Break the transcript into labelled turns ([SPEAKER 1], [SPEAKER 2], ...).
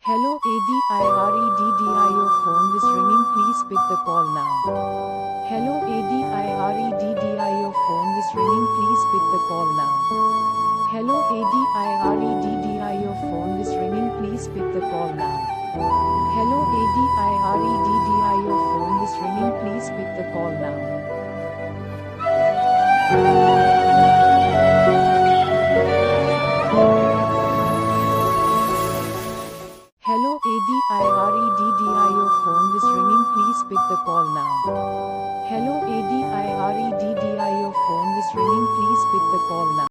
[SPEAKER 1] Hello ADIREDDI, your phone is ringing, please pick the call now. Hello ADIREDDI, your phone is ringing, please pick the call now. Hello ADIREDDI, your phone is ringing, please pick the call now. Hello ADIREDDI, your phone is ringing, please pick the call now. Hello ADIREDDI, your phone is ringing, please pick the call now. Hello ADIREDDI, your phone is ringing, please pick the call now.